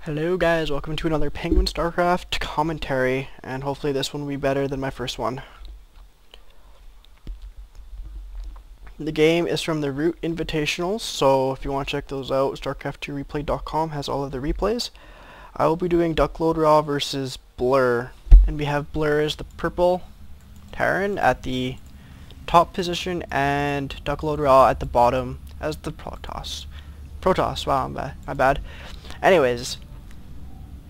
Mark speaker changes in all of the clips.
Speaker 1: Hello guys, welcome to another Penguin StarCraft commentary, and hopefully this one will be better than my first one. The game is from the Root Invitationals, so if you want to check those out, StarCraft2Replay.com has all of the replays. I will be doing DuckoadRa versus BLuR, and we have BLuR as the purple Terran at the top position, and DuckoadRa at the bottom as the Protoss. Wow, my bad. Anyways,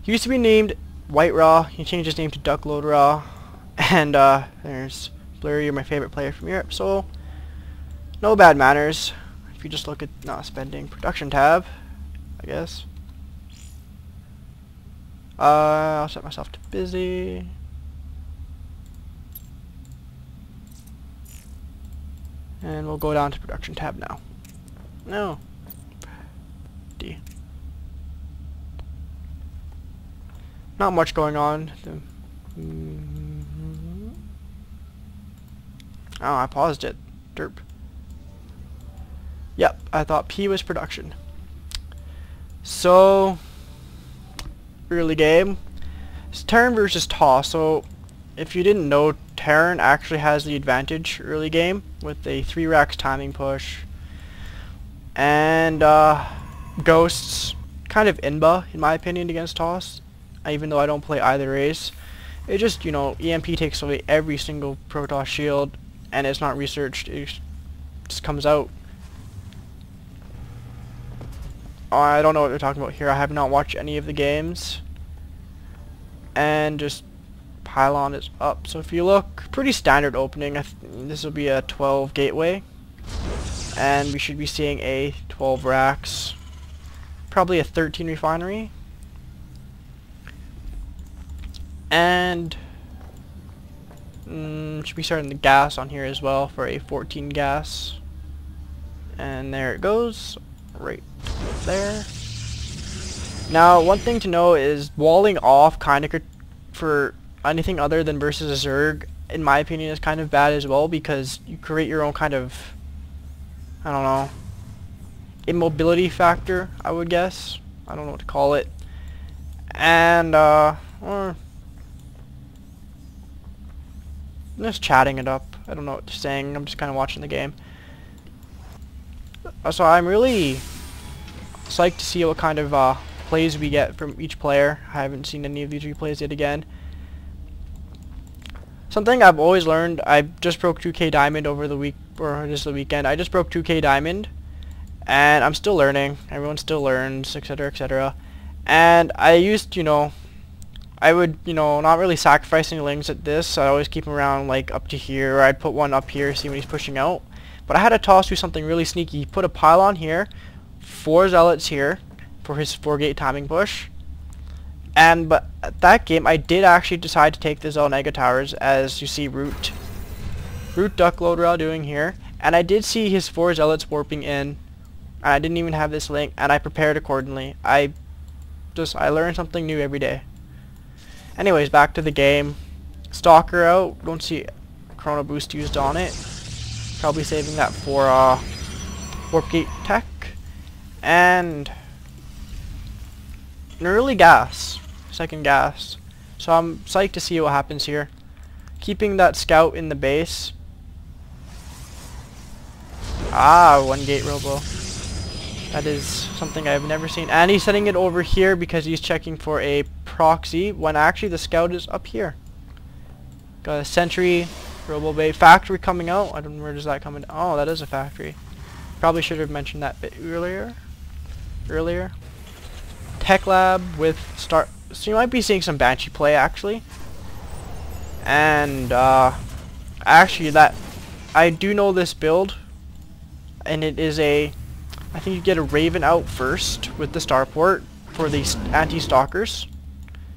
Speaker 1: he used to be named WhiteRa. He changed his name to DuckoadRa, and there's BLuR. You're my favorite player from Europe, so no bad manners. If you just look at spending production tab, I guess. I'll set myself to busy. And we'll go down to production tab now. No. D. Not much going on. Oh, I paused it. Derp. Yep, I thought P was production. So, early game. It's Terran versus Toss. So, if you didn't know, Terran actually has the advantage early game with a 3 racks timing push. And, Ghosts, kind of inba, in my opinion, against Toss. Even though I don't play either race. It just, you know, EMP takes away every single Protoss shield, and it's not researched. It just comes out. I don't know what they're talking about here. I have not watched any of the games. And just pylon is up. So if you look, pretty standard opening. This will be a 12 gateway. And we should be seeing a 12 racks. Probably a 13 refinery. And should be starting the gas on here as well for a 14 gas. And there it goes, right there. Now, one thing to know is walling off kind of for anything other than versus a Zerg, in my opinion, is kind of bad as well, because you create your own kind of, I don't know, immobility factor, I would guess. I don't know what to call it. And I'm just chatting it up. I don't know what they're saying. I'm just kind of watching the game. So I'm really psyched to see what kind of plays we get from each player. I haven't seen any of these replays yet again. Something I've always learned, I just broke 2K Diamond over the week, or just the weekend. I just broke 2K Diamond, and I'm still learning. Everyone still learns, etc., etc. And I used, you know, I would, you know, not really sacrifice any lings at this. I'd always keep him around, like, up to here, or I'd put one up here, see when he's pushing out. But I had to Toss do something really sneaky. He put a pylon here, 4 zealots here, for his 4-gate timing push. But at that game, I did actually decide to take the Zelnega towers, as you see ROOTduckloadra doing here. And I did see his 4 zealots warping in, and I didn't even have this link, and I prepared accordingly. I learned something new every day. Anyways, back to the game. Stalker out. Don't see Chrono Boost used on it. Probably saving that for Warp Gate Tech. And an early gas. Second gas. So I'm psyched to see what happens here. Keeping that scout in the base. 1 gate robo. That is something I've never seen. And he's setting it over here because he's checking for a proxy when actually the scout is up here. Got a sentry, robo bay, factory coming out. I don't know, where does that come in? Oh, that is a factory. Probably should have mentioned that bit earlier. Tech lab with start. So you might be seeing some Banshee play actually. And actually that I do know this build, and it is a, I think you get a Raven out first with the starport for the anti-stalkers.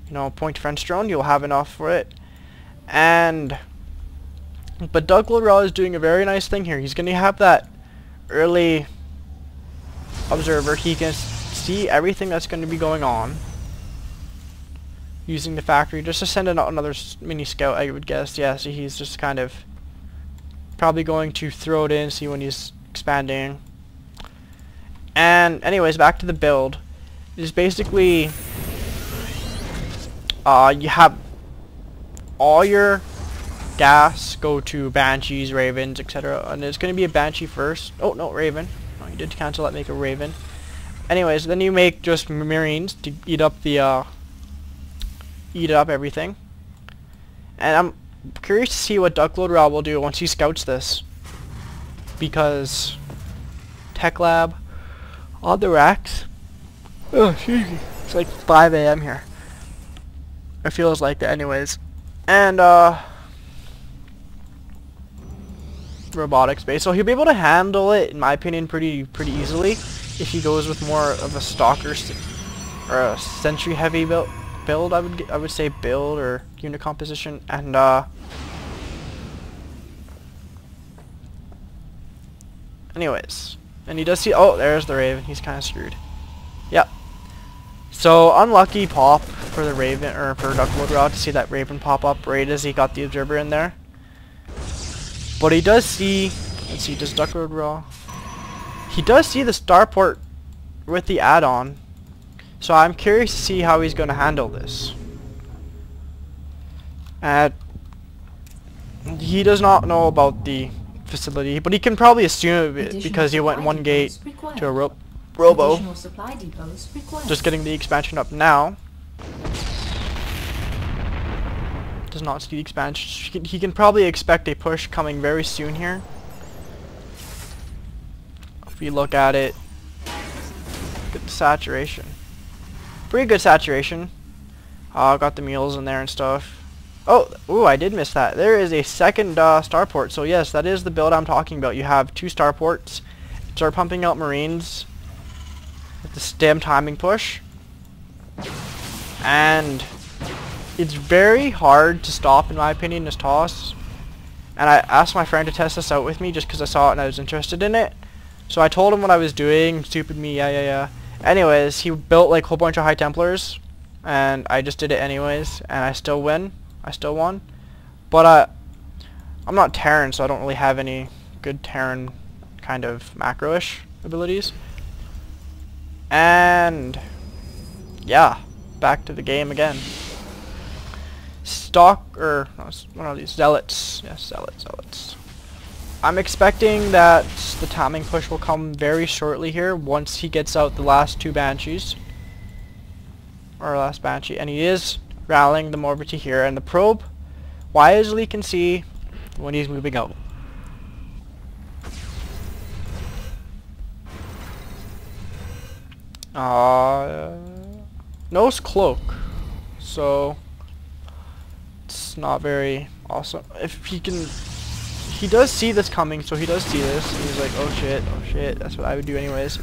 Speaker 1: You know, point French drone, you'll have enough for it. But DuckoadRa is doing a very nice thing here. He's going to have that early observer. He can see everything that's going to be going on. Using the factory just to send out another mini scout, I would guess. Yeah, so he's just kind of probably going to throw it in, see when he's expanding. And anyways, back to the build. is basically you have all your gas go to Banshees, Ravens, etc. And it's going to be a Banshee first. Oh, no, Raven. Oh, you did cancel that, make a Raven. Anyways, then you make just Marines to eat up the, eat up everything. And I'm curious to see what DuckoadRa will do once he scouts this. Because Tech Lab on the racks. Oh, excuse me. It's like 5 AM here. It feels like that anyways. And, robotics base. So he'll be able to handle it, in my opinion, pretty easily if he goes with more of a stalker or a sentry heavy build. I would say build or unit composition. And anyways, and he does see. Oh, there's the Raven. He's kind of screwed. Yep. So unlucky pop for the Raven or for DuckoadRa to see that Raven pop up right as he got the observer in there. But he does see, let's see, does DuckoadRa? He does see the starport with the add-on. So I'm curious to see how he's going to handle this. And he does not know about the facility, but he can probably assume it because he went one gate to a robo. Just getting the expansion up now. Does not see the expansion. He can probably expect a push coming very soon here. If we look at it, look at the saturation. Pretty good saturation. Got the meals in there and stuff. Oh, ooh, I did miss that. There is a second starport. So yes, that is the build I'm talking about. You have 2 starports. Start pumping out Marines with the stem timing push. And it's very hard to stop, in my opinion, this toss. And I asked my friend to test this out with me just because I saw it and I was interested in it. So I told him what I was doing. Stupid me, yeah. Anyways, he built like a whole bunch of High Templars. And I just did it anyways. And I still win. I still won. But I'm not Terran, so I don't really have any good Terran kind of macro-ish abilities. And yeah, back to the game again. One of these zealots. Yes, zealots. I'm expecting that the timing push will come very shortly here once he gets out the last 2 Banshees. Or last Banshee. And he is rallying the Morbidity here. And the probe wisely can see when he's moving out. Nose cloak. So it's not very awesome. If he can, he does see this coming, so he does see this. And he's like, oh shit, that's what I would do anyways.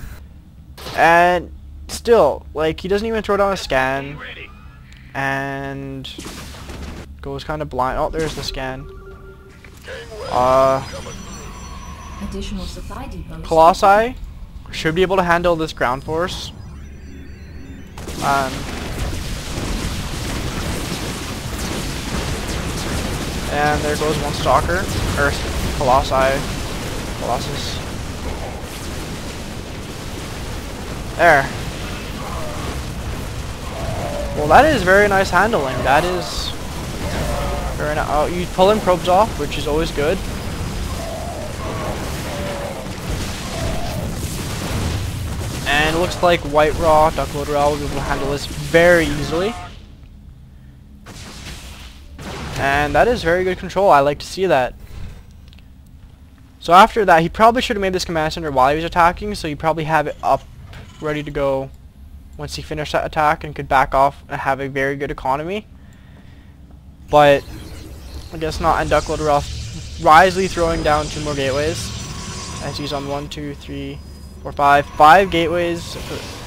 Speaker 1: And still, like, he doesn't even throw down a scan. And goes kind of blind. Oh, there's the scan.
Speaker 2: Additional supply depots.
Speaker 1: Colossi should be able to handle this ground force. And there goes one stalker, or Colossus. There. Well, that is very nice handling. That is very nice. Oh, you pulling probes off, which is always good. And it looks like DuckoadRa will be able to handle this very easily. And that is very good control. I like to see that. So after that, he probably should have made this command center while he was attacking, so you probably have it up, ready to go once he finished that attack and could back off and have a very good economy. But I guess not, and DuckoadRa wisely throwing down 2 more gateways as he's on 1, 2, 3, 4, 5 gateways,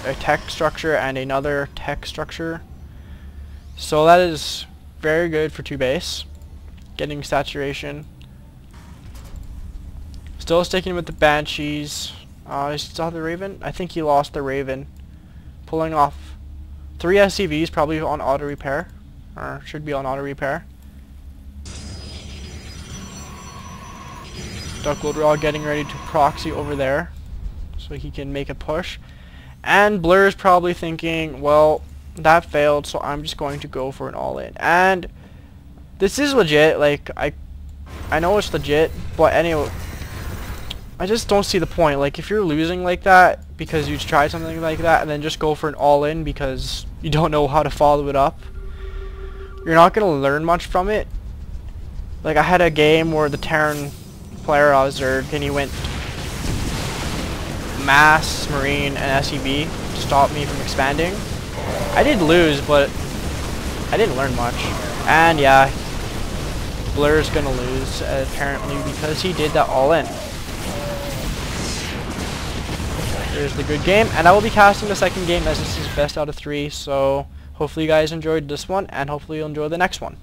Speaker 1: a tech structure and another tech structure. So that is very good for 2 base. Getting saturation. Still sticking with the Banshees. He still have the Raven? I think he lost the Raven. Pulling off 3 SCVs, probably on auto repair. Or should be on auto repair. DuckoadRa getting ready to proxy over there so he can make a push. And BLuR is probably thinking, well, that failed, so I'm just going to go for an all-in. And this is legit. Like, I know it's legit, but anyway, I just don't see the point. Like, if you're losing like that because you tried something like that and then just go for an all-in because you don't know how to follow it up, you're not going to learn much from it. Like, I had a game where the Terran player I was Zerg, and he went Mass, Marine, and SEB to stop me from expanding. I did lose, but I didn't learn much. And yeah, BLuR's gonna lose apparently because he did that all in. Here's the good game, and I will be casting the second game as this is best out of 3, so hopefully you guys enjoyed this one, and hopefully you'll enjoy the next one.